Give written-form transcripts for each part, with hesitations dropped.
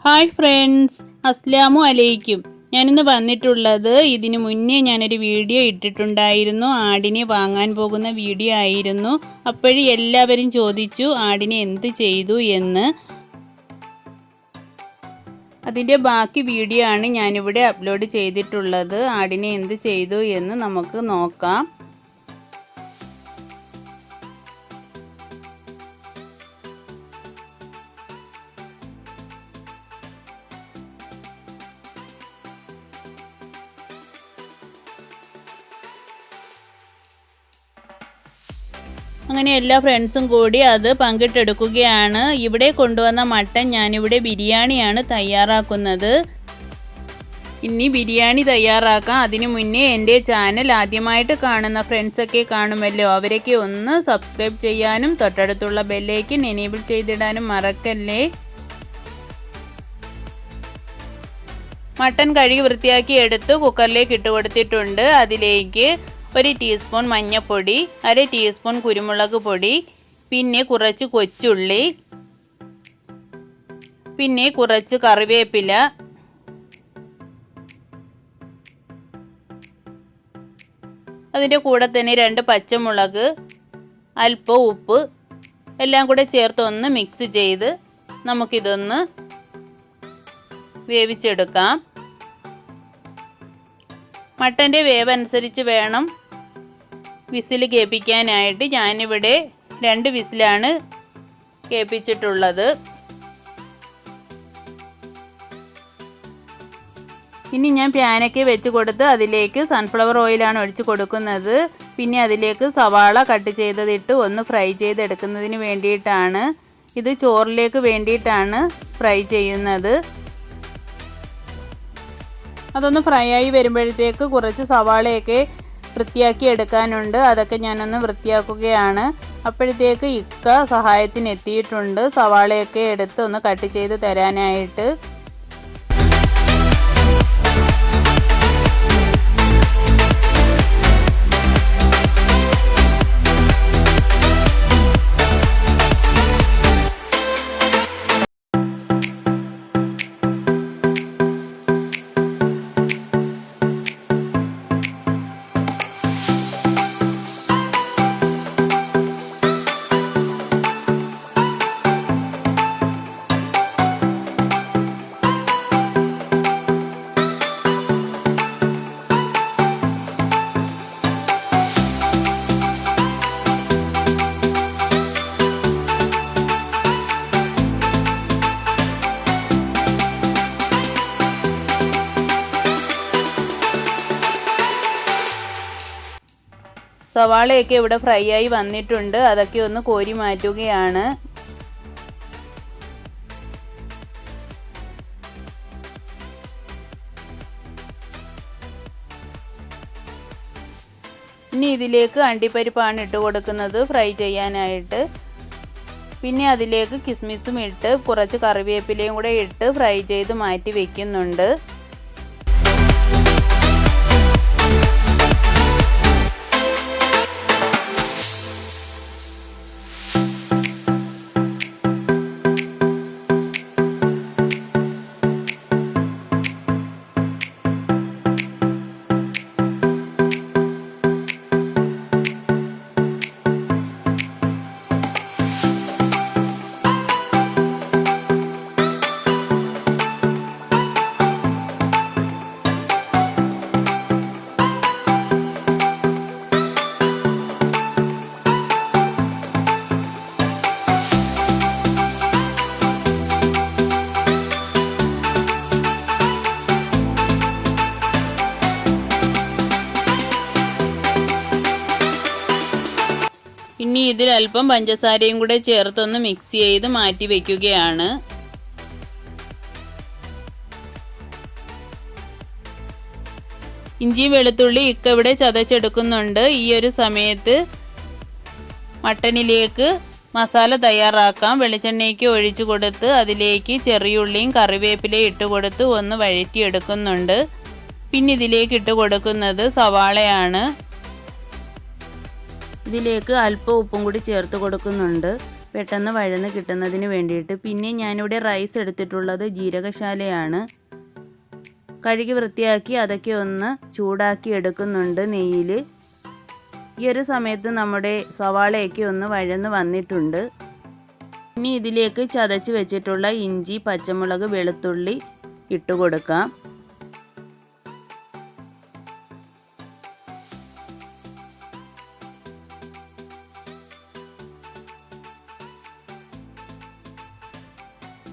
Hi friends, അസ്സലാമു അലൈക്കും. ഞാനിന്ന് വന്നിട്ടുള്ളത് ഇതിനു മുന്നേ ഞാനൊരു വീഡിയോ ഇട്ടിട്ടുണ്ടായിരുന്നു. ആടിനെ വാങ്ങാൻ പോകുന്ന വീഡിയോ ആയിരുന്നു. അപ്പോഴും എല്ലാവരും ചോദിച്ചു ആടിനെ എന്ത് ചെയ്തു എന്ന്. അതിൻ്റെ ബാക്കി വീഡിയോ ആണ് ഞാനിവിടെ അപ്ലോഡ് ചെയ്തിട്ടുള്ളത്. ആടിനെ എന്ത് ചെയ്തു എന്ന് നമുക്ക് നോക്കാം. അങ്ങനെ എല്ലാ ഫ്രണ്ട്സും കൂടി അത് പങ്കിട്ടെടുക്കുകയാണ്. ഇവിടെ കൊണ്ടുവന്ന മട്ടൻ ഞാനിവിടെ ബിരിയാണിയാണ് തയ്യാറാക്കുന്നത്. ഇനി ബിരിയാണി തയ്യാറാക്കാം. അതിനു മുന്നേ എൻ്റെ ചാനൽ ആദ്യമായിട്ട് കാണുന്ന ഫ്രണ്ട്സൊക്കെ കാണുമല്ലോ, അവരൊക്കെ ഒന്ന് സബ്സ്ക്രൈബ് ചെയ്യാനും തൊട്ടടുത്തുള്ള ബെല്ലൈക്കൻ എനേബിൾ ചെയ്തിടാനും മറക്കല്ലേ. മട്ടൻ കഴുകി വൃത്തിയാക്കി എടുത്ത് കുക്കറിലേക്ക് ഇട്ട് കൊടുത്തിട്ടുണ്ട്. അതിലേക്ക് 1 ടീസ്പൂൺ മഞ്ഞൾപ്പൊടി, 1/2 ടീസ്പൂൺ കുരുമുളക് പൊടി, പിന്നെ കുറച്ച് കൊച്ചുള്ളി, പിന്നെ കുറച്ച് കറിവേപ്പില, അതിൻ്റെ കൂടെ തന്നെ 2 പച്ചമുളക്, അല്പം ഉപ്പ് എല്ലാം കൂടെ ചേർത്ത് ഒന്ന് മിക്സ് ചെയ്ത് നമുക്കിതൊന്ന് വേവിച്ചെടുക്കാം. മട്ടൻ്റെ വേവ് അനുസരിച്ച് വേണം വിസിൽ കേൾപ്പിക്കാനായിട്ട്. ഞാനിവിടെ 2 വിസിലാണ് കേൾപ്പിച്ചിട്ടുള്ളത്. ഇനി ഞാൻ പാനൊക്കെ വെച്ച് കൊടുത്ത് അതിലേക്ക് സൺഫ്ലവർ ഓയിലാണ് ഒഴിച്ച് കൊടുക്കുന്നത്. പിന്നെ അതിലേക്ക് സവാള കട്ട് ചെയ്തതിട്ട് ഒന്ന് ഫ്രൈ ചെയ്തെടുക്കുന്നതിന് വേണ്ടിയിട്ടാണ്. ഇത് ചോറിലേക്ക് വേണ്ടിയിട്ടാണ് ഫ്രൈ ചെയ്യുന്നത്. അതൊന്ന് ഫ്രൈ ആയി വരുമ്പോഴത്തേക്ക് കുറച്ച് സവാളയൊക്കെ വൃത്തിയാക്കി എടുക്കാനുണ്ട്. അതൊക്കെ ഞാനൊന്ന് വൃത്തിയാക്കുകയാണ്. അപ്പോഴത്തേക്ക് ഇക്ക സഹായത്തിന് എത്തിയിട്ടുണ്ട്, സവാളയൊക്കെ എടുത്ത് ഒന്ന് കട്ട് ചെയ്ത് തരാനായിട്ട്. സവാളയൊക്കെ ഇവിടെ ഫ്രൈ ആയി വന്നിട്ടുണ്ട്. അതൊക്കെ ഒന്ന് കോരി മാറ്റുകയാണ്. ഇനി ഇതിലേക്ക് അണ്ടിപ്പരിപ്പാണ് ഇട്ട് കൊടുക്കുന്നത് ഫ്രൈ ചെയ്യാനായിട്ട്. പിന്നെ അതിലേക്ക് കിസ്മിസും ഇട്ട് കുറച്ച് കറിവേപ്പിലയും കൂടെ ഇട്ട് ഫ്രൈ ചെയ്ത് മാറ്റി വയ്ക്കുന്നുണ്ട്. ഇനി ഇതിൽ അല്പം പഞ്ചസാരയും കൂടെ ചേർത്തൊന്ന് മിക്സ് ചെയ്ത് മാറ്റി വയ്ക്കുകയാണ്. ഇഞ്ചി വെളുത്തുള്ളി ഇക്ക ഇവിടെ ചതച്ചെടുക്കുന്നുണ്ട്. ഈ ഒരു സമയത്ത് മട്ടനിലേക്ക് മസാല തയ്യാറാക്കാം. വെളിച്ചെണ്ണയ്ക്ക് ഒഴിച്ചു കൊടുത്ത് അതിലേക്ക് ചെറിയുള്ളിയും കറിവേപ്പിലയും ഇട്ട് കൊടുത്ത് ഒന്ന് വഴറ്റിയെടുക്കുന്നുണ്ട്. പിന്നെ ഇതിലേക്ക് ഇട്ട് കൊടുക്കുന്നത് സവാളയാണ്. ഇതിലേക്ക് അല്പം ഉപ്പും കൂടി ചേർത്ത് കൊടുക്കുന്നുണ്ട്. പെട്ടെന്ന് വഴന്ന് കിട്ടുന്നതിന് വേണ്ടിയിട്ട്. പിന്നെ ഞാനിവിടെ റൈസ് എടുത്തിട്ടുള്ളത് ജീരകശാലയാണ്. കഴുകി വൃത്തിയാക്കി അതൊക്കെ ഒന്ന് ചൂടാക്കി എടുക്കുന്നുണ്ട് നെയ്യിൽ. ഈ ഒരു സമയത്ത് നമ്മുടെ സവാളയൊക്കെ ഒന്ന് വഴന്ന് വന്നിട്ടുണ്ട്. ഇനി ഇതിലേക്ക് ചതച്ച് വെച്ചിട്ടുള്ള ഇഞ്ചി, പച്ചമുളക്, വെളുത്തുള്ളി ഇട്ട് കൊടുക്കാം.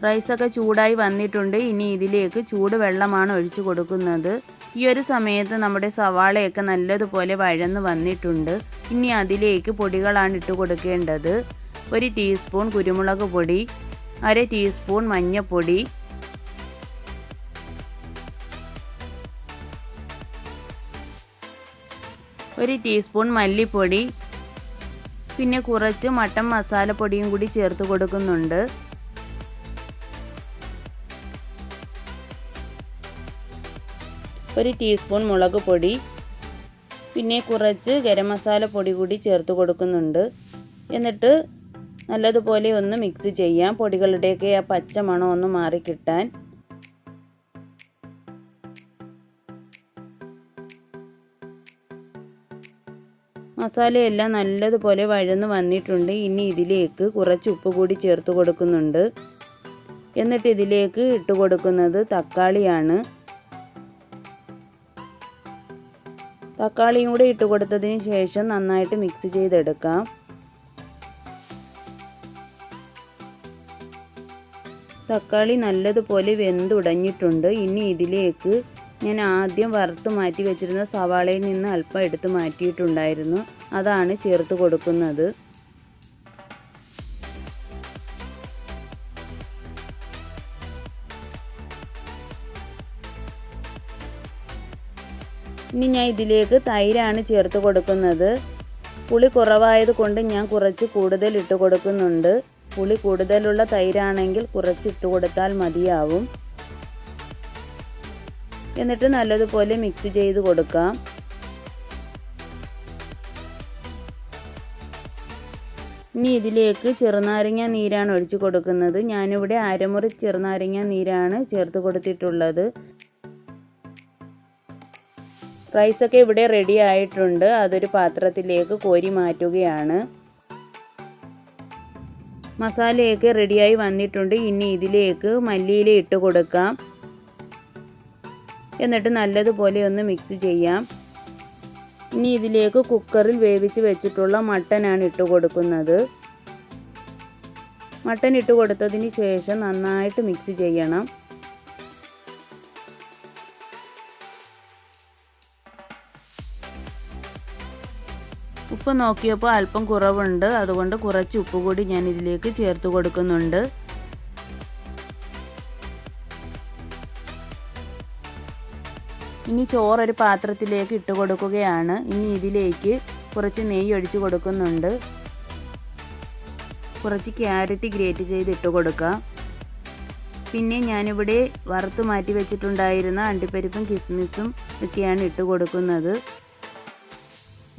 റൈസൊക്കെ ചൂടായി വന്നിട്ടുണ്ട്. ഇനി ഇതിലേക്ക് ചൂടുവെള്ളമാണ് ഒഴിച്ചു കൊടുക്കുന്നത്. ഈ ഒരു സമയത്ത് നമ്മുടെ സവാളയൊക്കെ നല്ലതുപോലെ വഴന്ന് വന്നിട്ടുണ്ട്. ഇനി അതിലേക്ക് പൊടികളാണ് ഇട്ട് കൊടുക്കേണ്ടത്. 1 ടീസ്പൂൺ കുരുമുളക് പൊടി, 1/2 ടീസ്പൂൺ മഞ്ഞൾപ്പൊടി, 1 ടീസ്പൂൺ മല്ലിപ്പൊടി, പിന്നെ കുറച്ച് മട്ടൻ മസാലപ്പൊടിയും കൂടി ചേർത്ത് കൊടുക്കുന്നുണ്ട്. 1 ടീസ്പൂൺ മുളക് പൊടി, പിന്നെ കുറച്ച് ഗരം മസാല പൊടി കൂടി ചേർത്ത് കൊടുക്കുന്നുണ്ട്. എന്നിട്ട് നല്ലതുപോലെ ഒന്ന് മിക്സ് ചെയ്യാം, പൊടികളുടെയൊക്കെ ആ പച്ച മണം ഒന്ന് മാറിക്കിട്ടാൻ. മസാലയെല്ലാം നല്ലതുപോലെ വഴന്ന് വന്നിട്ടുണ്ട്. ഇനി ഇതിലേക്ക് കുറച്ച് ഉപ്പ് കൂടി ചേർത്ത് കൊടുക്കുന്നുണ്ട്. എന്നിട്ട് ഇതിലേക്ക് ഇട്ട് കൊടുക്കുന്നത് തക്കാളിയാണ്. തക്കാളിയും കൂടി ഇട്ട് കൊടുത്തതിന് ശേഷം നന്നായിട്ട് മിക്സ് ചെയ്തെടുക്കാം. തക്കാളി നല്ലതുപോലെ വെന്തുടഞ്ഞിട്ടുണ്ട്. ഇനി ഇതിലേക്ക് ഞാൻ ആദ്യം വറുത്ത് മാറ്റി വെച്ചിരുന്ന സവാളയിൽ നിന്ന് അല്പം എടുത്ത് മാറ്റിയിട്ടുണ്ടായിരുന്നു, അതാണ് ചേർത്ത് കൊടുക്കുന്നത്. ഇനി ഞാൻ ഇതിലേക്ക് തൈരാണ് ചേർത്ത് കൊടുക്കുന്നത്. പുളി കുറവായത് കൊണ്ട് ഞാൻ കുറച്ച് കൂടുതൽ ഇട്ട് കൊടുക്കുന്നുണ്ട്. പുളി കൂടുതലുള്ള തൈരാണെങ്കിൽ കുറച്ച് ഇട്ട് കൊടുത്താൽ മതിയാവും. എന്നിട്ട് നല്ലതുപോലെ മിക്സ് ചെയ്ത് കൊടുക്കാം. ഇനി ഇതിലേക്ക് ചെറുനാരങ്ങ നീരാണ് ഒഴിച്ചു കൊടുക്കുന്നത്. ഞാനിവിടെ അരമുറി ചെറുനാരങ്ങ നീരാണ് ചേർത്ത് കൊടുത്തിട്ടുള്ളത്. റൈസൊക്കെ ഇവിടെ റെഡി ആയിട്ടുണ്ട്. അതൊരു പാത്രത്തിലേക്ക് കോരി മാറ്റുകയാണ്. മസാലയൊക്കെ റെഡിയായി വന്നിട്ടുണ്ട്. ഇനി ഇതിലേക്ക് മല്ലിയില ഇട്ട് കൊടുക്കാം. എന്നിട്ട് നല്ലതുപോലെ ഒന്ന് മിക്സ് ചെയ്യാം. ഇനി ഇതിലേക്ക് കുക്കറിൽ വേവിച്ച് വെച്ചിട്ടുള്ള മട്ടനാണ് ഇട്ട് കൊടുക്കുന്നത്. മട്ടൻ ഇട്ട് കൊടുത്തതിന് ശേഷം നന്നായിട്ട് മിക്സ് ചെയ്യണം. ഉപ്പ് നോക്കിയപ്പോൾ അല്പം കുറവുണ്ട്, അതുകൊണ്ട് കുറച്ച് ഉപ്പ് കൂടി ഞാൻ ഇതിലേക്ക് ചേർത്ത് കൊടുക്കുന്നുണ്ട്. ഇനി ചോറൊരു പാത്രത്തിലേക്ക് ഇട്ട് കൊടുക്കുകയാണ്. ഇനി ഇതിലേക്ക് കുറച്ച് നെയ്യ് ഒഴിച്ച് കൊടുക്കുന്നുണ്ട്. കുറച്ച് ക്യാരറ്റ് ഗ്രേറ്റ് ചെയ്ത് ഇട്ട് കൊടുക്കാം. പിന്നെ ഞാനിവിടെ വറുത്ത് മാറ്റി വെച്ചിട്ടുണ്ടായിരുന്ന അണ്ടിപ്പരിപ്പും കിസ്മിസും ഒക്കെയാണ് ഇട്ട് കൊടുക്കുന്നത്.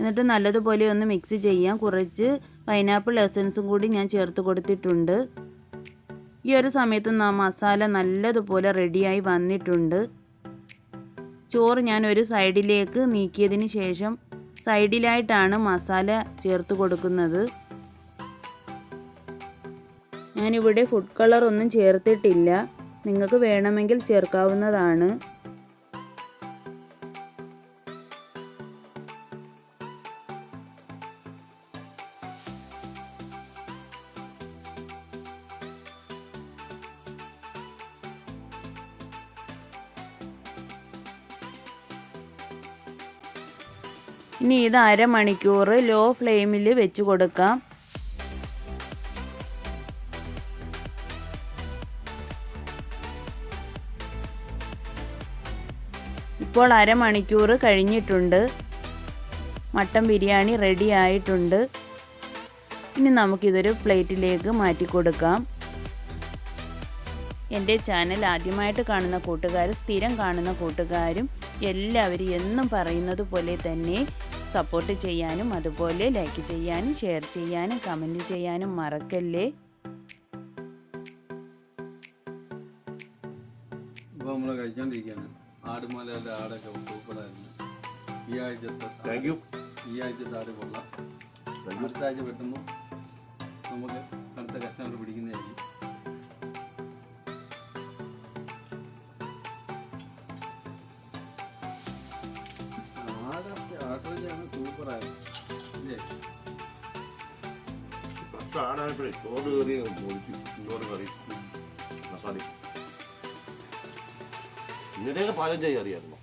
എന്നിട്ട് നല്ലതുപോലെ ഒന്ന് മിക്സ് ചെയ്യാം. കുറച്ച് പൈനാപ്പിൾ എസൻസും കൂടി ഞാൻ ചേർത്ത് കൊടുത്തിട്ടുണ്ട്. ഈ ഒരു സമയത്ത് മസാല നല്ലതുപോലെ റെഡിയായി വന്നിട്ടുണ്ട്. ചോറ് ഞാൻ ഒരു സൈഡിലേക്ക് നീക്കിയതിന് ശേഷം സൈഡിലായിട്ടാണ് മസാല ചേർത്ത് കൊടുക്കുന്നത്. ഞാനിവിടെ ഫുഡ് കളർ ഒന്നും ചേർത്തിട്ടില്ല, നിങ്ങൾക്ക് വേണമെങ്കിൽ ചേർക്കാവുന്നതാണ്. ഇനി ഇത് അരമണിക്കൂർ ലോ ഫ്ലെയിമിൽ വെച്ച് കൊടുക്കാം. ഇപ്പോൾ അരമണിക്കൂർ കഴിഞ്ഞിട്ടുണ്ട്. മട്ടൻ ബിരിയാണി റെഡി ആയിട്ടുണ്ട്. ഇനി നമുക്കിതൊരു പ്ലേറ്റിലേക്ക് മാറ്റി കൊടുക്കാം. എൻ്റെ ചാനൽ ആദ്യമായിട്ട് കാണുന്ന കൂട്ടുകാരും സ്ഥിരം കാണുന്ന കൂട്ടുകാരും എല്ലാവരും എന്നും പറയുന്നത് പോലെ തന്നെ സപ്പോർട്ട് ചെയ്യാനും അതുപോലെ ലൈക്ക് ചെയ്യാനും ഷെയർ ചെയ്യാനും കമൻറ്റ് ചെയ്യാനും മറക്കല്ലേ. ഇപ്പോൾ നമ്മൾ കഴിച്ചുകൊണ്ടിരിക്കുകയാണ്. ആടുമലയുടെ ആടൊക്കെ സൂപ്പറായിരുന്നു. ഈ ആഴ്ചത്തെ ആട് കൊള്ളാം. അടുത്ത ആഴ്ച വെട്ടുമ്പോൾ നമുക്ക് അടുത്ത കസ്റ്റമർ പിടിക്കുന്നതായിരിക്കും. ആട്ടിറച്ചിയാണ് സൂപ്പറായത്. ഇല്ലേ? ആടായപ്പോഴേ ചോറ് കയറി ചോറ് കറി മസാല ഇന്നലെയൊക്കെ പാചകം ചെയ്യാൻ അറിയാമായിരുന്നു.